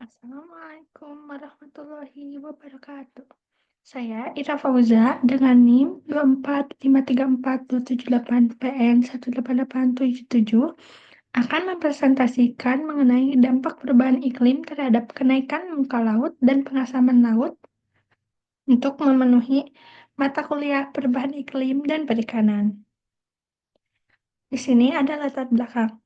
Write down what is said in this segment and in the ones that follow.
Assalamualaikum warahmatullahi wabarakatuh. Saya Ira Fauza dengan NIM 2453428PN18877 akan mempresentasikan mengenai dampak perubahan iklim terhadap kenaikan muka laut dan pengasaman laut untuk memenuhi mata kuliah perubahan iklim dan perikanan. Di sini ada latar belakang.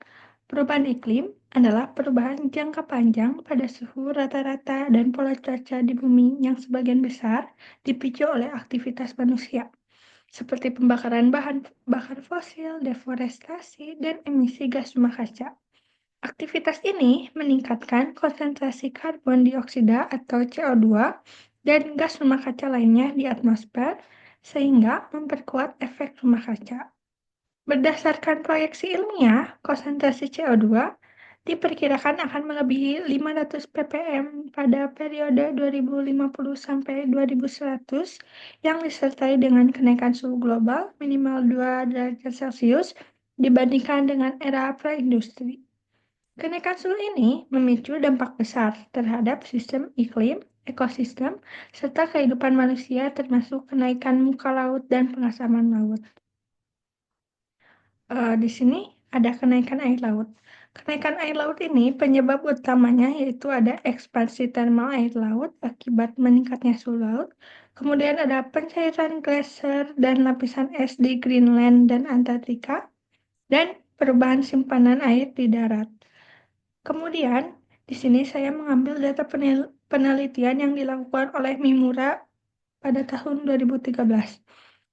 Perubahan iklim adalah perubahan jangka panjang pada suhu rata-rata dan pola cuaca di bumi yang sebagian besar dipicu oleh aktivitas manusia, seperti pembakaran bahan bakar fosil, deforestasi, dan emisi gas rumah kaca. Aktivitas ini meningkatkan konsentrasi karbon dioksida atau CO2 dan gas rumah kaca lainnya di atmosfer, sehingga memperkuat efek rumah kaca. Berdasarkan proyeksi ilmiah, konsentrasi CO2 diperkirakan akan melebihi 500 ppm pada periode 2050 sampai 2100 yang disertai dengan kenaikan suhu global minimal 2 derajat Celcius dibandingkan dengan era praindustri. Kenaikan suhu ini memicu dampak besar terhadap sistem iklim, ekosistem, serta kehidupan manusia termasuk kenaikan muka laut dan pengasaman laut. Di sini ada kenaikan air laut. Kenaikan air laut ini penyebab utamanya yaitu ada ekspansi termal air laut akibat meningkatnya suhu laut. Kemudian ada pencairan gletser dan lapisan es di Greenland dan Antartika. Dan perubahan simpanan air di darat. Kemudian, di sini saya mengambil data penelitian yang dilakukan oleh Mimura pada tahun 2013.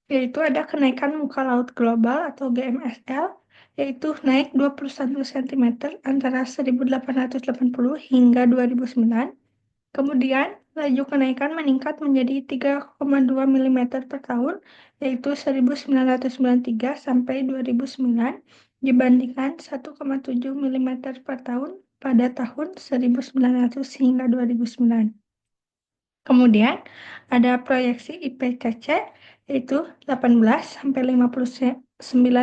Yaitu ada kenaikan muka laut global atau GMSL, yaitu naik 21 cm antara 1880 hingga 2009. Kemudian, laju kenaikan meningkat menjadi 3,2 mm per tahun, yaitu 1993 sampai 2009, dibandingkan 1,7 mm per tahun pada tahun 1900 hingga 2009. Kemudian ada proyeksi IPCC yaitu 18-59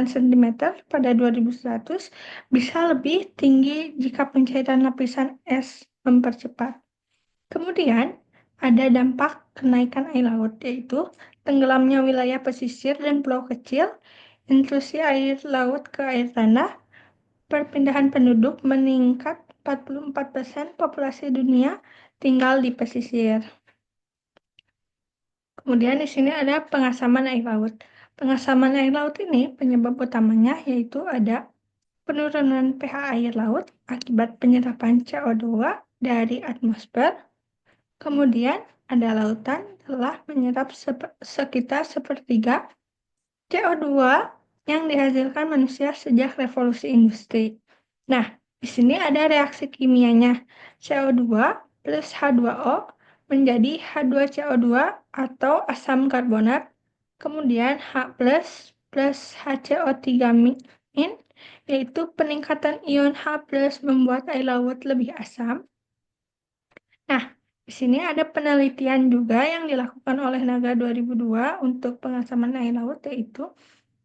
cm pada 2100 bisa lebih tinggi jika pencairan lapisan es mempercepat. Kemudian ada dampak kenaikan air laut yaitu tenggelamnya wilayah pesisir dan pulau kecil, intrusi air laut ke air tanah, perpindahan penduduk meningkat 44% populasi dunia tinggal di pesisir. Kemudian di sini ada pengasaman air laut. Pengasaman air laut ini penyebab utamanya yaitu ada penurunan pH air laut akibat penyerapan CO2 dari atmosfer. Kemudian ada lautan telah menyerap sekitar sepertiga CO2 yang dihasilkan manusia sejak revolusi industri. Nah, di sini ada reaksi kimianya. CO2 plus H2O menjadi H2CO2 atau asam karbonat, kemudian H plus HCO3- yaitu peningkatan ion H+ membuat air laut lebih asam. Nah, di sini ada penelitian juga yang dilakukan oleh Naga 2002 untuk pengasaman air laut, yaitu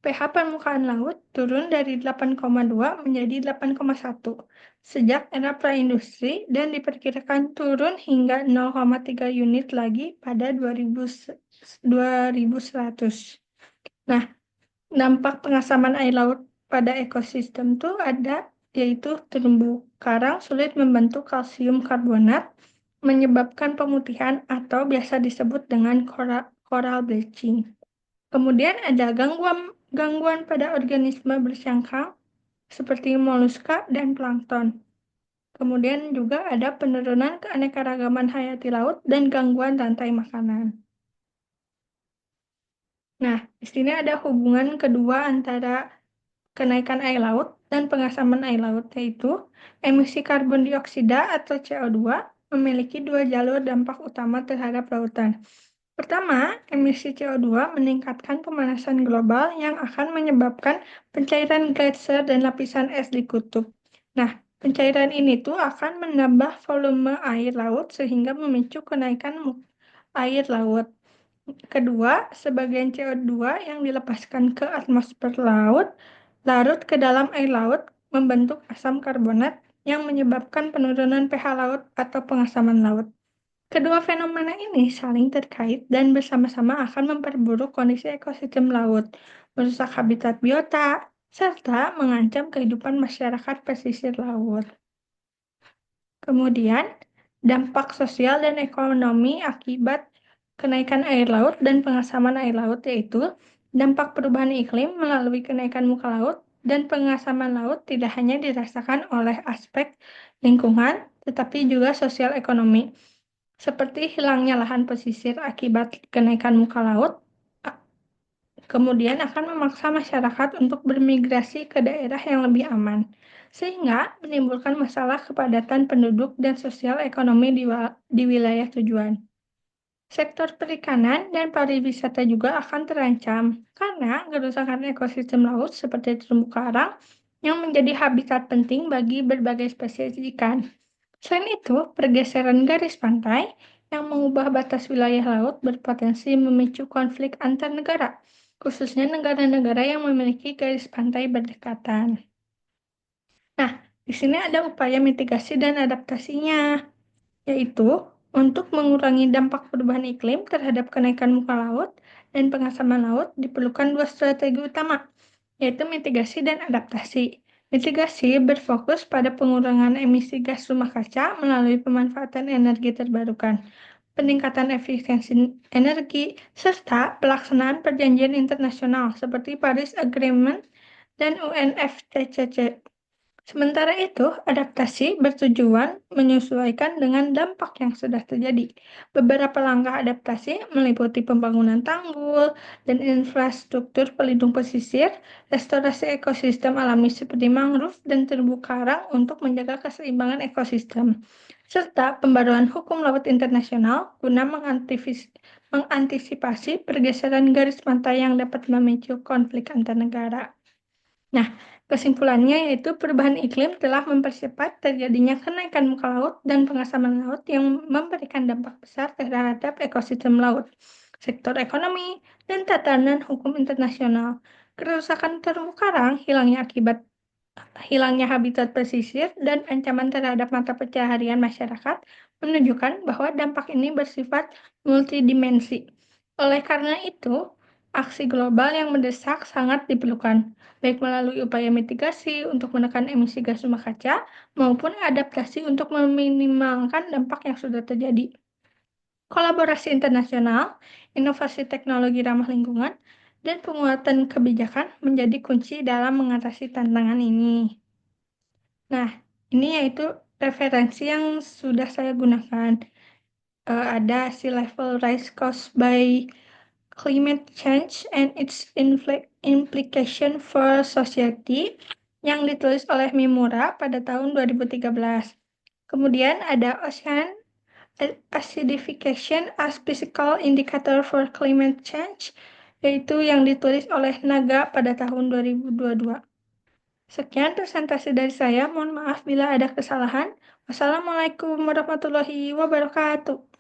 pH permukaan laut turun dari 8,2 menjadi 8,1 sejak era praindustri dan diperkirakan turun hingga 0,3 unit lagi pada 2100. Nah, dampak pengasaman air laut pada ekosistem itu ada yaitu terumbu karang sulit membentuk kalsium karbonat, menyebabkan pemutihan atau biasa disebut dengan coral bleaching. Kemudian ada gangguan pada organisme bersangkang seperti moluska dan plankton. Kemudian juga ada penurunan keanekaragaman hayati laut dan gangguan rantai makanan. Nah, di sini ada hubungan kedua antara kenaikan air laut dan pengasaman air laut, yaitu emisi karbon dioksida atau CO2 memiliki dua jalur dampak utama terhadap lautan. Pertama, emisi CO2 meningkatkan pemanasan global yang akan menyebabkan pencairan gletser dan lapisan es di kutub. Nah, pencairan ini tuh akan menambah volume air laut sehingga memicu kenaikan air laut. Kedua, sebagian CO2 yang dilepaskan ke atmosfer laut larut ke dalam air laut membentuk asam karbonat yang menyebabkan penurunan pH laut atau pengasaman laut. Kedua fenomena ini saling terkait dan bersama-sama akan memperburuk kondisi ekosistem laut, merusak habitat biota, serta mengancam kehidupan masyarakat pesisir laut. Kemudian, dampak sosial dan ekonomi akibat kenaikan air laut dan pengasaman air laut yaitu dampak perubahan iklim melalui kenaikan muka laut dan pengasaman laut tidak hanya dirasakan oleh aspek lingkungan, tetapi juga sosial ekonomi, seperti hilangnya lahan pesisir akibat kenaikan muka laut, kemudian akan memaksa masyarakat untuk bermigrasi ke daerah yang lebih aman, sehingga menimbulkan masalah kepadatan penduduk dan sosial ekonomi di wilayah tujuan. Sektor perikanan dan pariwisata juga akan terancam karena kerusakan ekosistem laut seperti terumbu karang yang menjadi habitat penting bagi berbagai spesies ikan. Selain itu, pergeseran garis pantai yang mengubah batas wilayah laut berpotensi memicu konflik antar negara, khususnya negara-negara yang memiliki garis pantai berdekatan. Nah, di sini ada upaya mitigasi dan adaptasinya, yaitu untuk mengurangi dampak perubahan iklim terhadap kenaikan muka laut dan pengasaman laut diperlukan dua strategi utama, yaitu mitigasi dan adaptasi. Mitigasi berfokus pada pengurangan emisi gas rumah kaca melalui pemanfaatan energi terbarukan, peningkatan efisiensi energi, serta pelaksanaan perjanjian internasional seperti Paris Agreement dan UNFCCC. Sementara itu, adaptasi bertujuan menyesuaikan dengan dampak yang sudah terjadi. Beberapa langkah adaptasi meliputi pembangunan tanggul dan infrastruktur pelindung pesisir, restorasi ekosistem alami seperti mangrove dan terumbu karang untuk menjaga keseimbangan ekosistem, serta pembaruan hukum laut internasional guna mengantisipasi pergeseran garis pantai yang dapat memicu konflik antar negara. Nah, kesimpulannya yaitu perubahan iklim telah mempercepat terjadinya kenaikan muka laut dan pengasaman laut yang memberikan dampak besar terhadap ekosistem laut, sektor ekonomi, dan tatanan hukum internasional. Kerusakan terumbu karang, hilangnya habitat pesisir, dan ancaman terhadap mata pencaharian masyarakat menunjukkan bahwa dampak ini bersifat multidimensi. Oleh karena itu, aksi global yang mendesak sangat diperlukan, baik melalui upaya mitigasi untuk menekan emisi gas rumah kaca maupun adaptasi untuk meminimalkan dampak yang sudah terjadi. Kolaborasi internasional, inovasi teknologi ramah lingkungan, dan penguatan kebijakan menjadi kunci dalam mengatasi tantangan ini. Nah, ini yaitu referensi yang sudah saya gunakan. Ada Sea Level Rise Caused by Climate Change and its Implication for Society yang ditulis oleh Mimura pada tahun 2013. Kemudian ada Ocean Acidification as Physical Indicator for Climate Change, yaitu yang ditulis oleh Naga pada tahun 2022. Sekian presentasi dari saya, mohon maaf bila ada kesalahan. Wassalamualaikum warahmatullahi wabarakatuh.